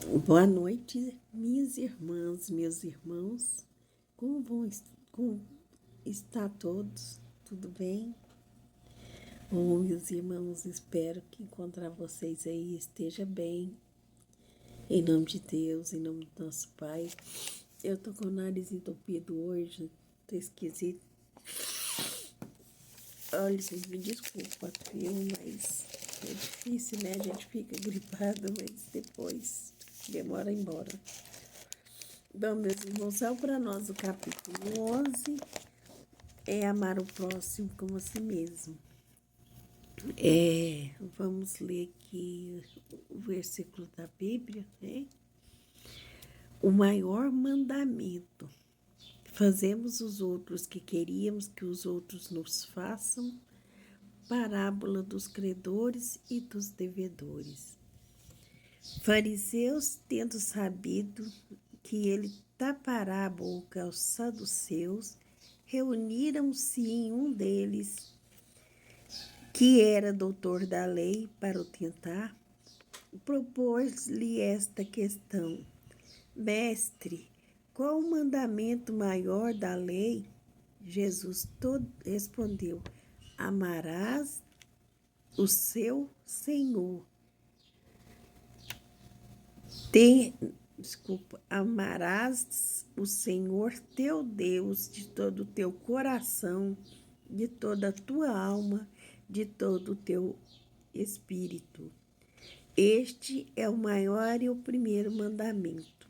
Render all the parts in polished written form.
Boa noite, minhas irmãs, meus irmãos. Como está todos? Tudo bem? Bom, meus irmãos, espero que encontrar vocês aí esteja bem. Em nome de Deus, em nome do nosso Pai. Eu tô com o nariz entupido hoje, tô esquisito. Olha, vocês me desculpam, viu? Mas é difícil, né? A gente fica gripado, mas depois demora a ir embora. Bom, meus irmãos, só para nós o capítulo 11 é amar o próximo como a si mesmo. Vamos ler aqui o versículo da Bíblia, né? O maior mandamento. Fazemos os outros que queríamos que os outros nos façam. Parábola dos credores e dos devedores. Fariseus, tendo sabido que ele tapará a boca aos saduceus, reuniram-se em um deles, que era doutor da lei, para o tentar, propôs-lhe esta questão: Mestre, qual o mandamento maior da lei? Jesus respondeu: Amarás o seu Senhor. Amarás o Senhor teu Deus de todo o teu coração, de toda a tua alma, de todo o teu espírito. Este é o maior e o primeiro mandamento.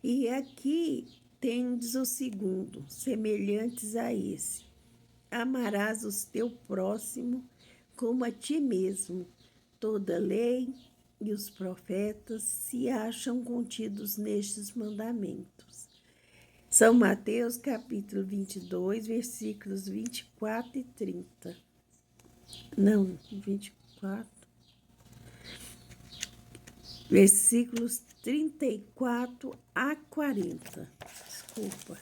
E aqui tendes o segundo, semelhantes a esse. Amarás o teu próximo como a ti mesmo. Toda a lei e os profetas se acham contidos nestes mandamentos. São Mateus, capítulo 22, versículos 24 e 30. Não, 24. Versículos 34 a 40. Desculpa.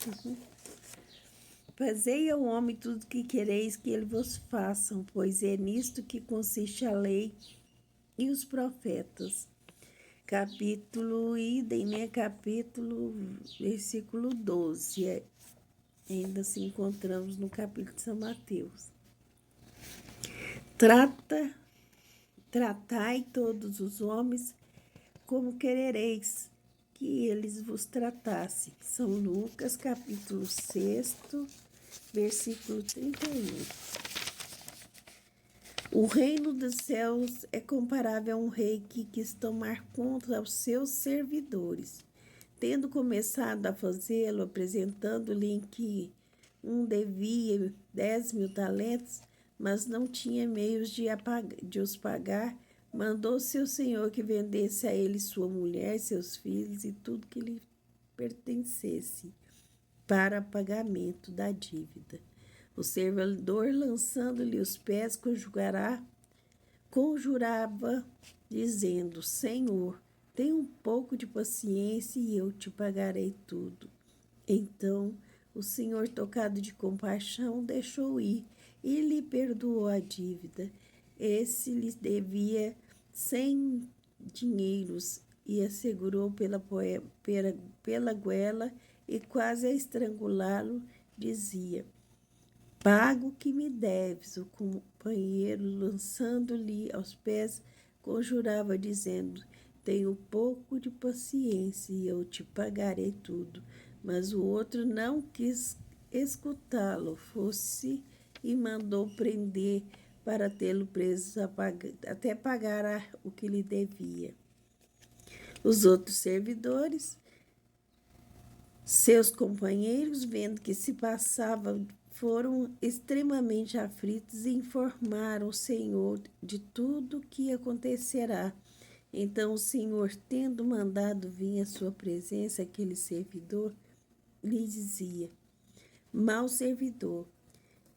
Fazei ao homem tudo o que quereis que ele vos façam, pois é nisto que consiste a lei e os profetas. Capítulo, versículo 12. Ainda se encontramos no capítulo de São Mateus. Tratai todos os homens como querereis que eles vos tratassem. São Lucas, capítulo 6, versículo 31. O reino dos céus é comparável a um rei que quis tomar conta aos seus servidores. Tendo começado a fazê-lo, apresentando-lhe que um devia 10.000 talentos, mas não tinha meios de os pagar, mandou seu senhor que vendesse a ele sua mulher, seus filhos e tudo que lhe pertencesse, para pagamento da dívida. O servidor, lançando-lhe os pés, conjurava, dizendo: Senhor, tenha um pouco de paciência e eu te pagarei tudo. Então o Senhor, tocado de compaixão, deixou ir e lhe perdoou a dívida. Esse lhe devia 100 dinheiros e a segurou pela goela e, quase a estrangulá-lo, dizia: Pago o que me deves. O companheiro, lançando-lhe aos pés, conjurava, dizendo: Tenho pouco de paciência e eu te pagarei tudo. Mas o outro não quis escutá-lo, fosse e mandou prender para tê-lo preso até pagar o que lhe devia. Os outros servidores, seus companheiros, vendo que se passava, foram extremamente aflitos e informaram o Senhor de tudo o que acontecerá. Então o Senhor, tendo mandado vir à sua presença aquele servidor, lhe dizia: Mau servidor,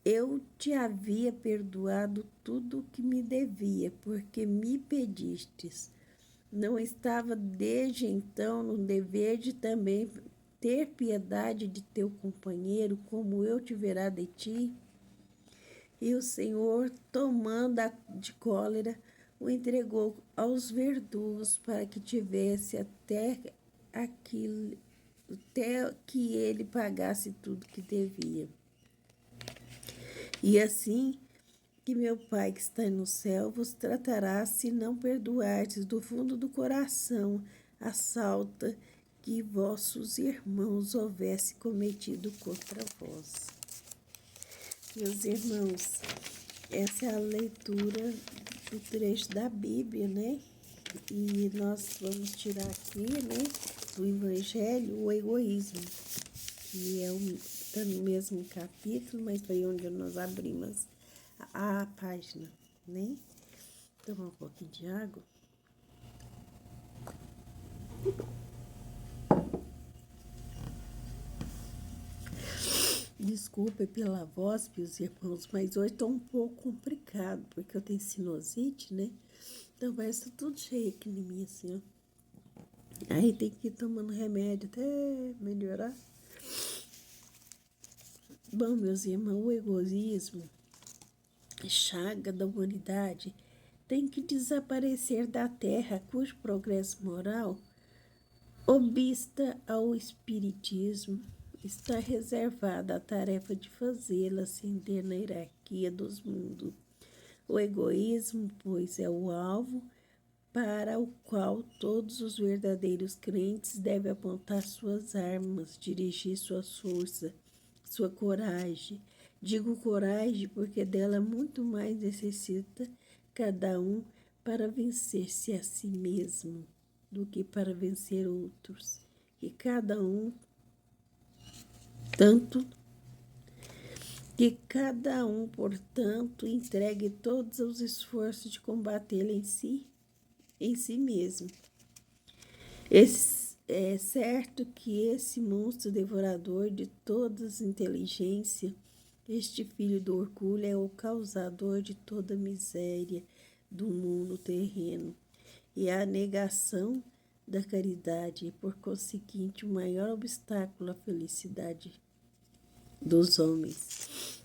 eu te havia perdoado tudo o que me devia, porque me pedistes. Não estava desde então no dever de também ter piedade de teu companheiro, como eu tiverá de ti? E o Senhor, tomando de cólera, o entregou aos verdugos para que tivesse até que ele pagasse tudo que devia. E assim que meu Pai que está no céu vos tratará, se não perdoardes do fundo do coração a falta que vossos irmãos houvesse cometido contra vós. Meus irmãos, essa é a leitura do trecho da Bíblia, né? E nós vamos tirar aqui, né, do Evangelho, o egoísmo, que está no mesmo capítulo, mas foi onde nós abrimos a página, né? Tomar um pouquinho de água. Desculpe pela voz, meus irmãos, mas hoje está um pouco complicado, porque eu tenho sinusite, né? Então vai estar tudo cheio aqui em mim, assim, ó. Aí tem que ir tomando remédio até melhorar. Bom, meus irmãos, o egoísmo, chaga da humanidade, tem que desaparecer da terra, cujo progresso moral obsta ao espiritismo, está reservada a tarefa de fazê-la ascender na hierarquia dos mundos. O egoísmo, pois, é o alvo para o qual todos os verdadeiros crentes devem apontar suas armas, dirigir sua força, sua coragem. Digo coragem porque dela muito mais necessita cada um para vencer-se a si mesmo do que para vencer outros. E cada um, portanto, entregue todos os esforços de combatê-la em si mesmo. É certo que esse monstro devorador de todas as inteligências, este filho do orgulho, é o causador de toda a miséria do mundo terreno e a negação da caridade e, por conseguinte, o maior obstáculo à felicidade dos homens.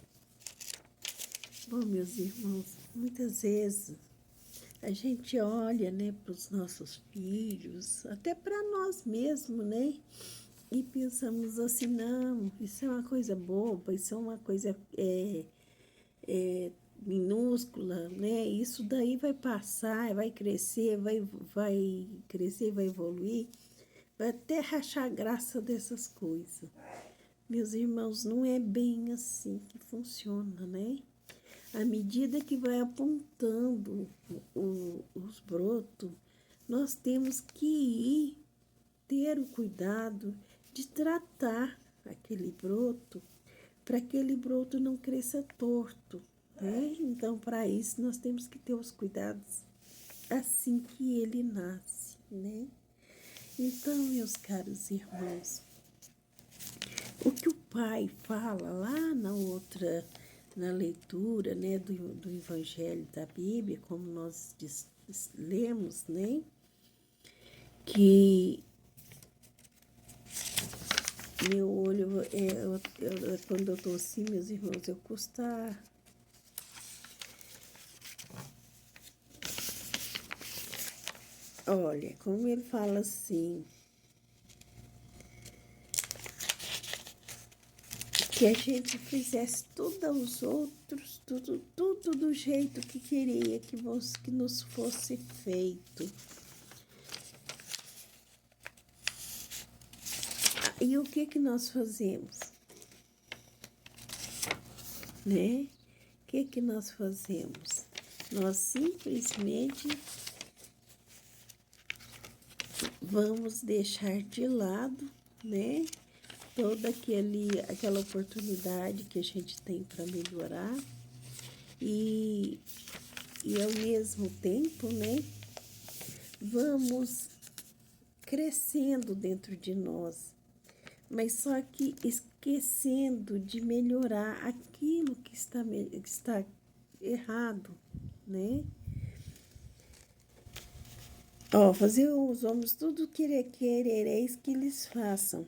Bom, meus irmãos, muitas vezes a gente olha, né, para os nossos filhos, até para nós mesmos, né, e pensamos assim, não, isso é uma coisa boba, isso é uma coisa minúscula, né, isso daí vai passar, vai crescer, vai crescer, vai evoluir, vai até rachar a graça dessas coisas. Meus irmãos, não é bem assim que funciona, né? À medida que vai apontando os brotos, nós temos que ter o cuidado de tratar aquele broto, para que aquele broto não cresça torto, né? Então, para isso, nós temos que ter os cuidados assim que ele nasce, né? Então, meus caros irmãos, o que o Pai fala lá na leitura, né, do Evangelho da Bíblia, como nós lemos, né, que meu olho, quando eu estou assim, meus irmãos, eu custa... Olha, como ele fala assim, que a gente fizesse tudo aos outros, tudo do jeito que queria que nos fosse feito. E o que nós fazemos? Né? O que nós fazemos? Nós simplesmente vamos deixar de lado, né, toda aquela oportunidade que a gente tem para melhorar e ao mesmo tempo, né, vamos crescendo dentro de nós, mas só que esquecendo de melhorar aquilo que está errado, né? Fazer os homens tudo querereis que lhes façam,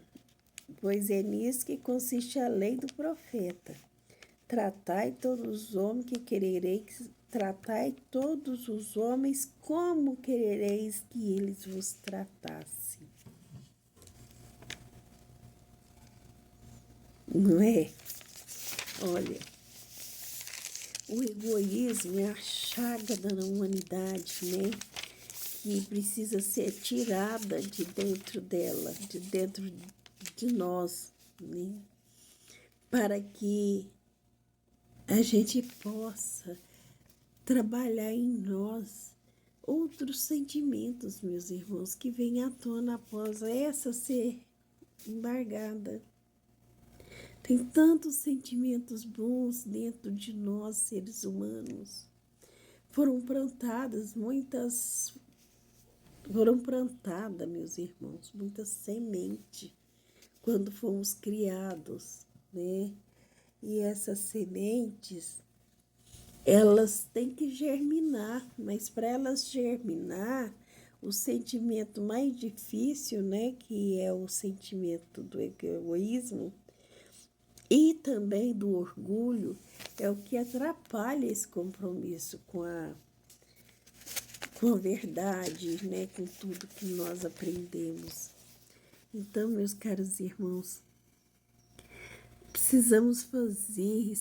pois é nisso que consiste a lei do profeta. Tratai todos os homens que querereis tratai todos os homens como querereis que eles vos tratassem. Não é? Olha, o egoísmo é a chaga da humanidade, né? Que precisa ser tirada de dentro dela, de dentro de nós, né? Para que a gente possa trabalhar em nós outros sentimentos, meus irmãos, que vêm à tona após essa ser embargada. Tem tantos sentimentos bons dentro de nós, seres humanos. Foram plantadas, meus irmãos, muitas sementes quando fomos criados, né? E essas sementes, elas têm que germinar, mas para elas germinar, o sentimento mais difícil, né, que é o sentimento do egoísmo e também do orgulho, é o que atrapalha esse compromisso com a verdade, né, com tudo que nós aprendemos. Então, meus caros irmãos, precisamos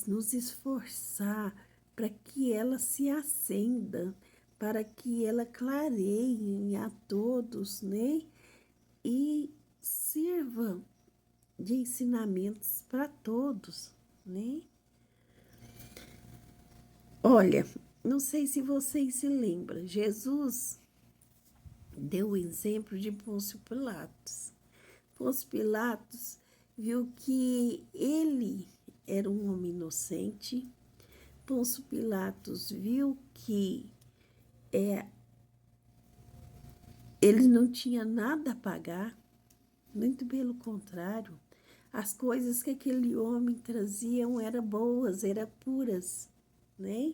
nos esforçar para que ela se acenda, para que ela clareie a todos, né? E sirva de ensinamentos para todos, né? Olha, não sei se vocês se lembram, Jesus deu o exemplo de Pôncio Pilatos. Pôncio Pilatos viu que ele era um homem inocente. Pôncio Pilatos viu que ele não tinha nada a pagar, muito pelo contrário, as coisas que aquele homem traziam eram boas, eram puras, né?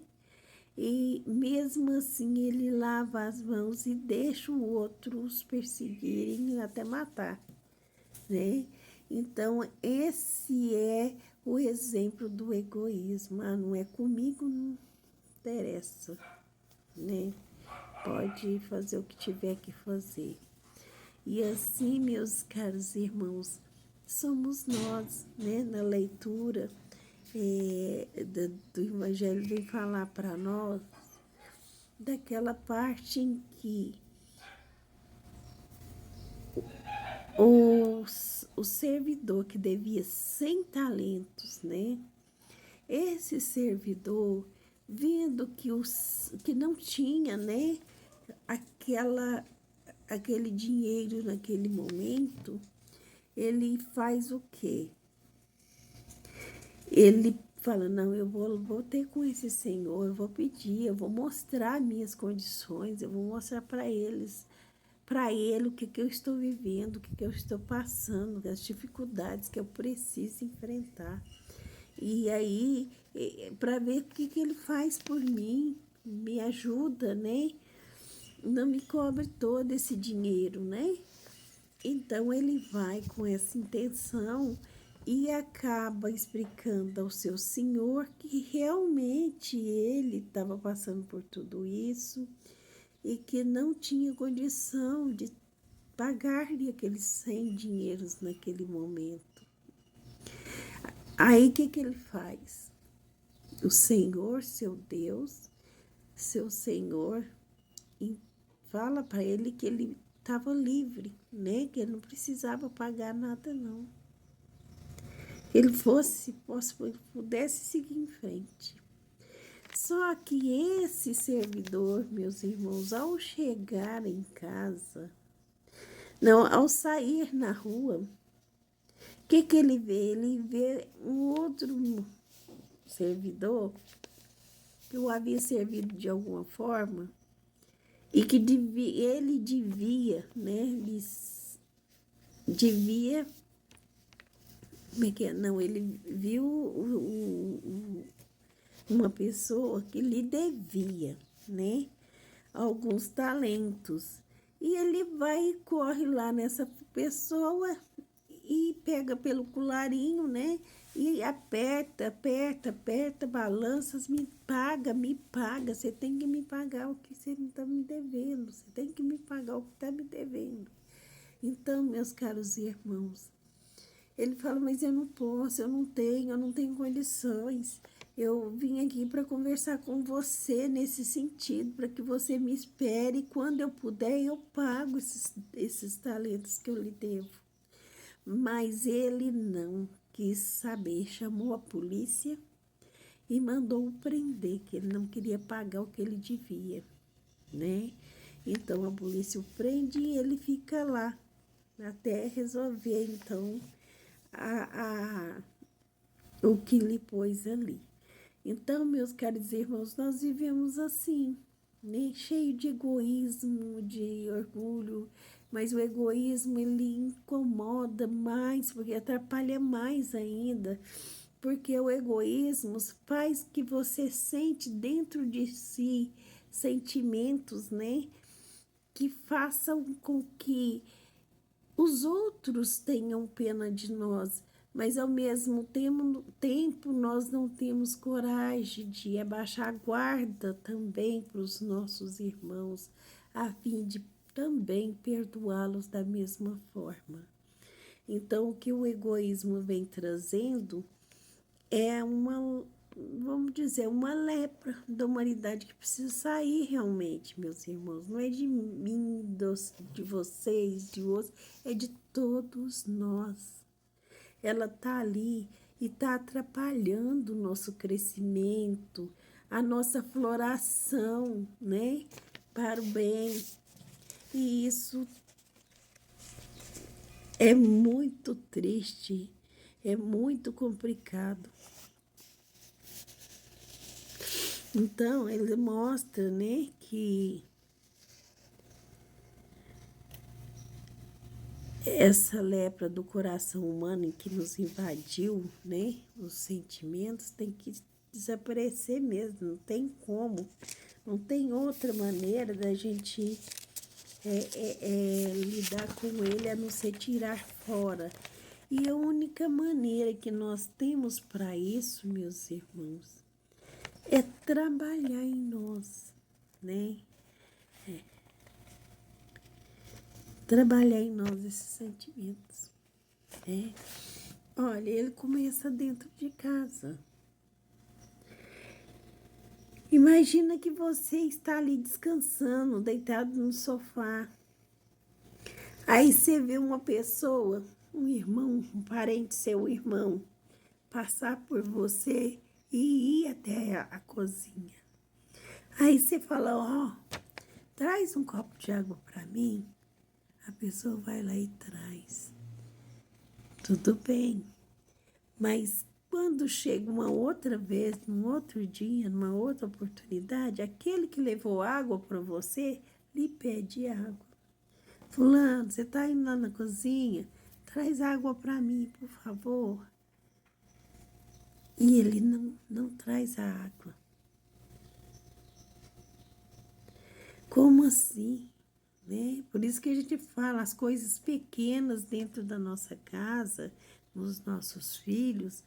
E mesmo assim ele lava as mãos e deixa os outros perseguirem até matar, né? Então, esse é o exemplo do egoísmo. Ah, não é comigo, não interessa, né? Pode fazer o que tiver que fazer. E assim, meus caros irmãos, somos nós, né? Na leitura do Evangelho vem falar para nós daquela parte em que o servidor que devia 100 talentos, né? Esse servidor, vendo que não tinha, né, aquele dinheiro naquele momento, ele faz o quê? Ele fala, não, eu vou ter com esse senhor, eu vou pedir, eu vou mostrar minhas condições, eu vou mostrar para ele o que eu estou vivendo, o que eu estou passando, as dificuldades que eu preciso enfrentar. E aí, para ver o que ele faz por mim, me ajuda, né? Não me cobre todo esse dinheiro, né? Então, ele vai com essa intenção e acaba explicando ao seu senhor que realmente ele estava passando por tudo isso e que não tinha condição de pagar-lhe aqueles 100 dinheiros naquele momento. Aí, o que ele faz? O Senhor, seu Deus, seu Senhor, fala para ele que ele estava livre, né? Que ele não precisava pagar nada, não. Que ele pudesse seguir em frente. Só que esse servidor, meus irmãos, ao chegar em casa, não, ao sair na rua, o que ele vê? Ele vê um outro servidor que o havia servido de alguma forma e que ele devia, né? Devia. Como é que é? Não, ele viu uma pessoa que lhe devia, né? Alguns talentos. E ele vai e corre lá nessa pessoa e pega pelo colarinho, né? E aperta, aperta, aperta, balança, me paga, você tem que me pagar o que você não está me devendo, você tem que me pagar o que está me devendo. Então, meus caros irmãos, ele fala, mas eu não posso, eu não tenho condições. Eu vim aqui para conversar com você nesse sentido, para que você me espere. Quando eu puder, eu pago esses talentos que eu lhe devo. Mas ele não quis saber, chamou a polícia e mandou-o prender, que ele não queria pagar o que ele devia, né? Então, a polícia o prende e ele fica lá, até resolver, então, o que lhe pôs ali. Então, meus caros irmãos, nós vivemos assim, né? Cheio de egoísmo, de orgulho, mas o egoísmo ele incomoda mais, porque atrapalha mais ainda, porque o egoísmo faz que você sente dentro de si sentimentos, né? Que façam com que os outros tenham pena de nós, mas ao mesmo tempo nós não temos coragem de abaixar a guarda também para os nossos irmãos, a fim de também perdoá-los da mesma forma. Então, o que o egoísmo vem trazendo é vamos dizer, uma lepra da humanidade que precisa sair realmente, meus irmãos. Não é de mim, de vocês, de outros, é de todos nós. Ela está ali e está atrapalhando o nosso crescimento, a nossa floração, né? Para o bem. E isso é muito triste, é muito complicado. Então, ele mostra, né, que essa lepra do coração humano que nos invadiu, né, os sentimentos, tem que desaparecer mesmo, não tem como, não tem outra maneira da gente lidar com ele a não ser tirar fora. E a única maneira que nós temos para isso, meus irmãos, é trabalhar em nós, né? Trabalhar em nós esses sentimentos, né? Olha, ele começa dentro de casa. Imagina que você está ali descansando, deitado no sofá. Aí você vê uma pessoa, um irmão, um parente seu irmão, passar por você e ir até a cozinha. Aí você fala, ó, traz um copo de água para mim. A pessoa vai lá e traz. Tudo bem. Mas quando chega uma outra vez, num outro dia, numa outra oportunidade, aquele que levou água para você, lhe pede água. Fulano, você está indo lá na cozinha? Traz água para mim, por favor. E ele não traz a água. Como assim? Né? Por isso que a gente fala as coisas pequenas dentro da nossa casa, nos nossos filhos,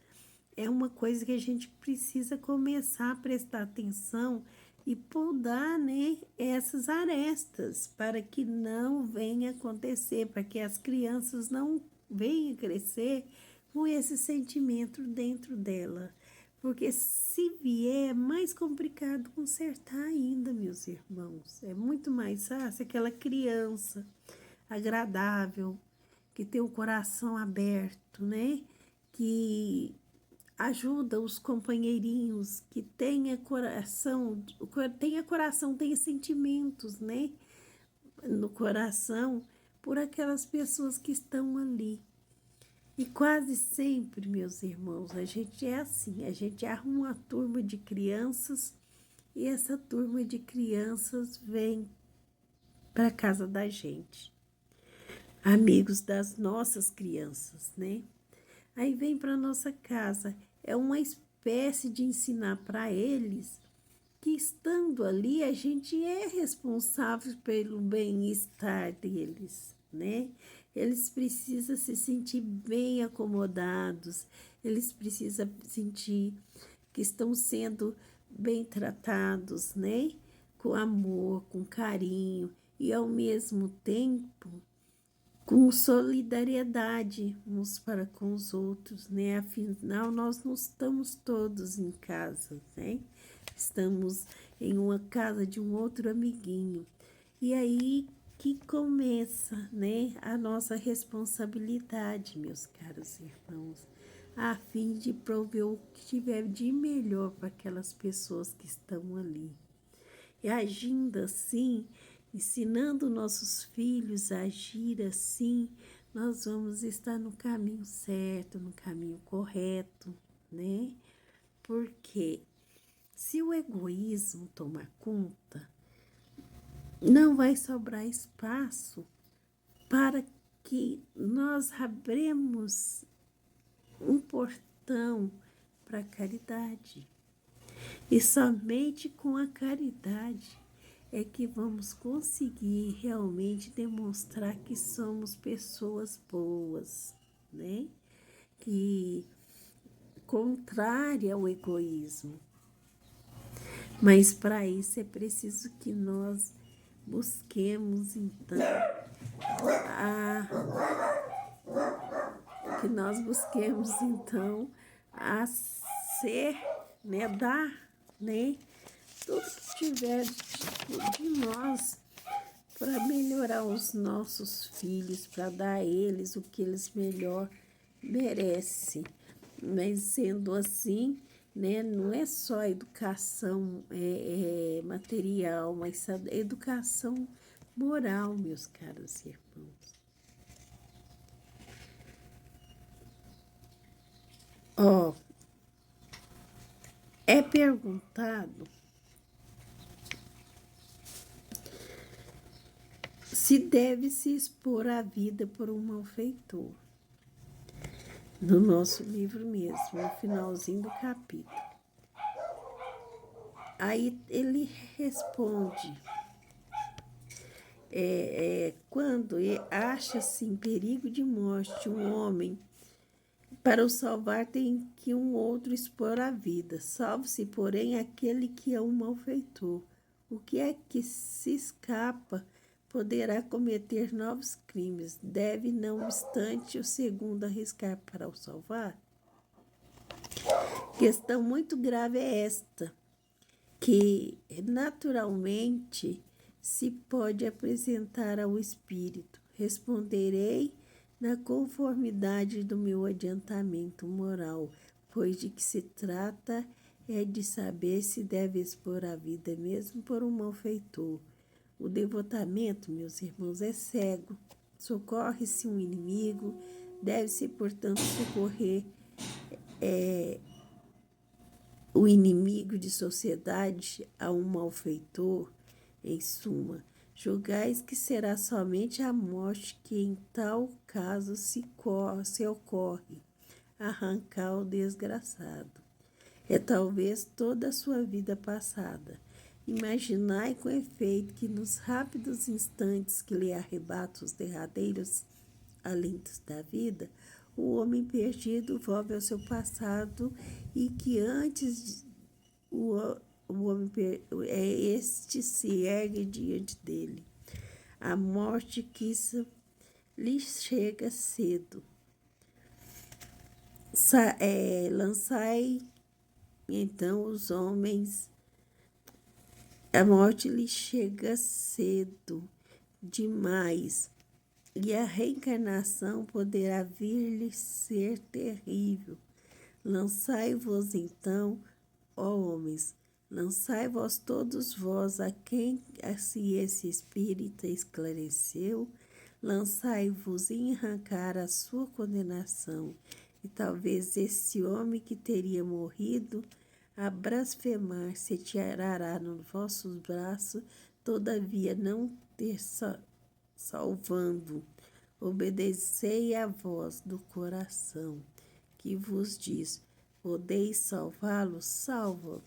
é uma coisa que a gente precisa começar a prestar atenção e podar, né, essas arestas para que não venha acontecer, para que as crianças não venham crescer com esse sentimento dentro dela. Porque se vier, é mais complicado consertar ainda, meus irmãos. É muito mais fácil aquela criança agradável, que tem o coração aberto, né? Que ajuda os companheirinhos, que tenha coração, tenha sentimentos, né? No coração, por aquelas pessoas que estão ali. E quase sempre, meus irmãos, a gente é assim, a gente arruma uma turma de crianças e essa turma de crianças vem para a casa da gente, amigos das nossas crianças, né? Aí vem para nossa casa, é uma espécie de ensinar para eles que estando ali a gente é responsável pelo bem-estar deles, né? Eles precisam se sentir bem acomodados, eles precisam sentir que estão sendo bem tratados, né? Com amor, com carinho e ao mesmo tempo com solidariedade uns para com os outros, né? Afinal, nós não estamos todos em casa, né? Estamos em uma casa de um outro amiguinho. E aí que começa, né, a nossa responsabilidade, meus caros irmãos, a fim de prover o que tiver de melhor para aquelas pessoas que estão ali. E agindo assim, ensinando nossos filhos a agir assim, nós vamos estar no caminho certo, no caminho correto, né? Porque se o egoísmo tomar conta, não vai sobrar espaço para que nós abremos um portão para a caridade. E somente com a caridade é que vamos conseguir realmente demonstrar que somos pessoas boas, né? Que contrária ao egoísmo. Mas para isso é preciso que nós busquemos então a ser, né, dar, né, tudo que tiver de nós para melhorar os nossos filhos, para dar a eles o que eles melhor merecem. Mas sendo assim, né, não é só educação material, mas educação moral, meus caros irmãos. Ó, é perguntado se deve se expor a vida por um malfeitor. No nosso livro mesmo, no finalzinho do capítulo. Aí ele responde, quando acha-se em perigo de morte um homem, para o salvar tem que um outro expor a vida. Salve-se, porém, aquele que é um malfeitor. O que é que se escapa poderá cometer novos crimes. Deve, não obstante, o segundo arriscar para o salvar? Questão muito grave é esta, que naturalmente se pode apresentar ao Espírito. Responderei na conformidade do meu adiantamento moral, pois de que se trata é de saber se deve expor a vida mesmo por um malfeitor. O devotamento, meus irmãos, é cego. Socorre-se um inimigo, deve-se, portanto, socorrer o inimigo de sociedade a um malfeitor. Em suma, julgais que será somente a morte que em tal caso se ocorre, arrancar o desgraçado. É talvez toda a sua vida passada. Imaginai com efeito que nos rápidos instantes que lhe arrebata os derradeiros alentos da vida, o homem perdido volve ao seu passado e que antes o homem este se ergue diante dele. A morte quis lhe chega cedo. Lançai então os homens. A morte lhe chega cedo demais. E a reencarnação poderá vir-lhe ser terrível. Lançai-vos então, ó homens, lançai-vos todos vós a quem assim esse espírito esclareceu, lançai-vos em arrancar a sua condenação. E talvez esse homem que teria morrido a blasfemar se tirará nos vossos braços, todavia não ter salvando. Obedecei a voz do coração, que vos diz, podeis salvá-lo, salva.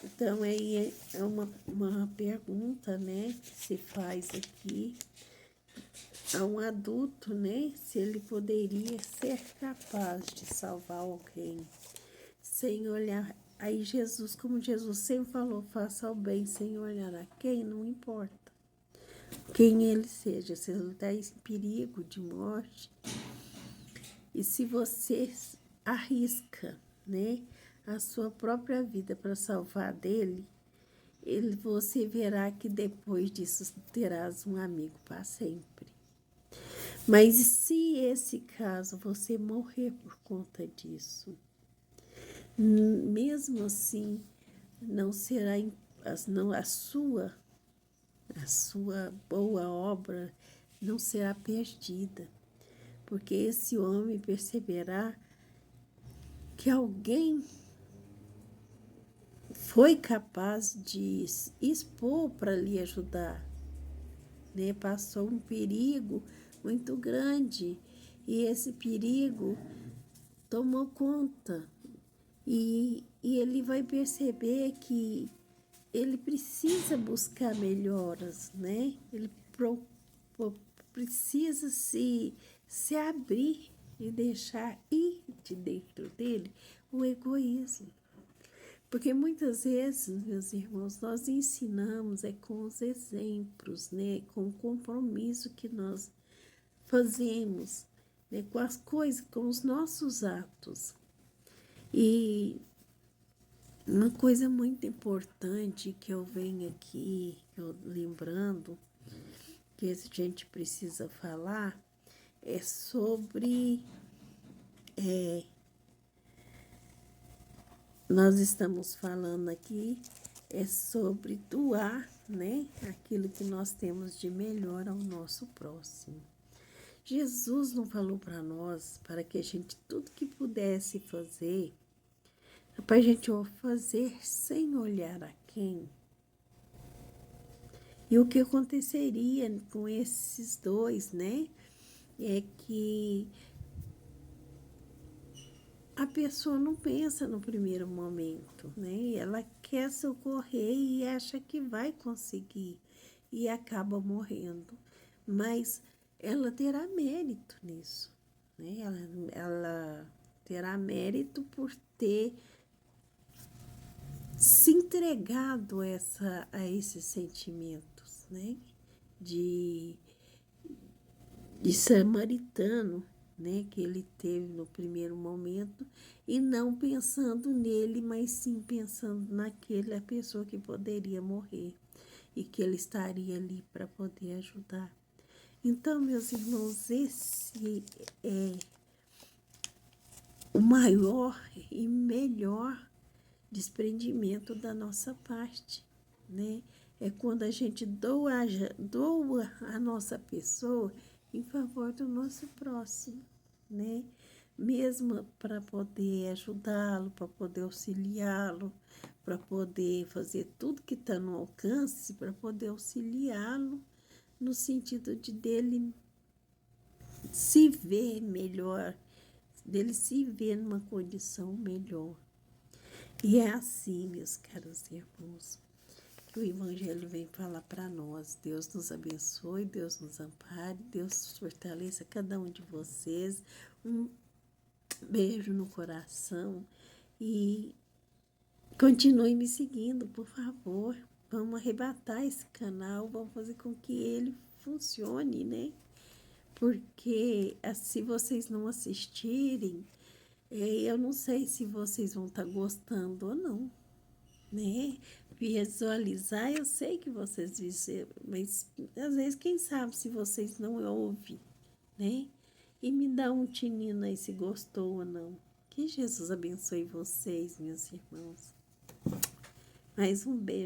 Então, aí é uma pergunta, né, que se faz aqui a um adulto, né, se ele poderia ser capaz de salvar alguém sem olhar. Aí Jesus, como Jesus sempre falou, faça o bem sem olhar a quem, não importa quem ele seja, se ele está em perigo de morte. E se você arrisca, né, a sua própria vida para salvar dele, você verá que depois disso terás um amigo para sempre. Mas e se esse caso você morrer por conta disso? Mesmo assim, não será não, a sua boa obra não será perdida, porque esse homem perceberá que alguém foi capaz de expor para lhe ajudar, né? Passou um perigo muito grande e esse perigo tomou conta e ele vai perceber que ele precisa buscar melhoras, né? Ele precisa se abrir e deixar ir de dentro dele o egoísmo. Porque muitas vezes, meus irmãos, nós ensinamos com os exemplos, né? Com o compromisso que nós fazemos, né? Com as coisas, com os nossos atos. E uma coisa muito importante que eu venho aqui lembrando, que a gente precisa falar, é sobre... nós estamos falando aqui sobre doar, né, aquilo que nós temos de melhor ao nosso próximo. Jesus não falou para nós, para que a gente, tudo que pudesse fazer, para a gente fazer sem olhar a quem. E o que aconteceria com esses dois, né, é que a pessoa não pensa no primeiro momento, né? Ela quer socorrer e acha que vai conseguir e acaba morrendo. Mas ela terá mérito nisso, né? Ela terá mérito por ter se entregado a esses sentimentos, né? De samaritano, né, que ele teve no primeiro momento, e não pensando nele, mas sim pensando naquela pessoa que poderia morrer e que ele estaria ali para poder ajudar. Então, meus irmãos, esse é o maior e melhor desprendimento da nossa parte, né? É quando a gente doa a nossa pessoa em favor do nosso próximo, né? Mesmo para poder ajudá-lo, para poder auxiliá-lo, para poder fazer tudo que está no alcance, para poder auxiliá-lo no sentido de dele se ver melhor, dele se ver numa condição melhor. E é assim, meus caros irmãos, que o Evangelho vem falar para nós. Deus nos abençoe, Deus nos ampare, Deus fortaleça cada um de vocês. Um beijo no coração e continue me seguindo, por favor. Vamos arrebatar esse canal, vamos fazer com que ele funcione, né? Porque se vocês não assistirem, eu não sei se vocês vão estar gostando ou não, né? Visualizar, eu sei que vocês visualizam, mas às vezes, quem sabe se vocês não ouvem, né? E me dá um tinino aí se gostou ou não. Que Jesus abençoe vocês, meus irmãos. Mais um beijo.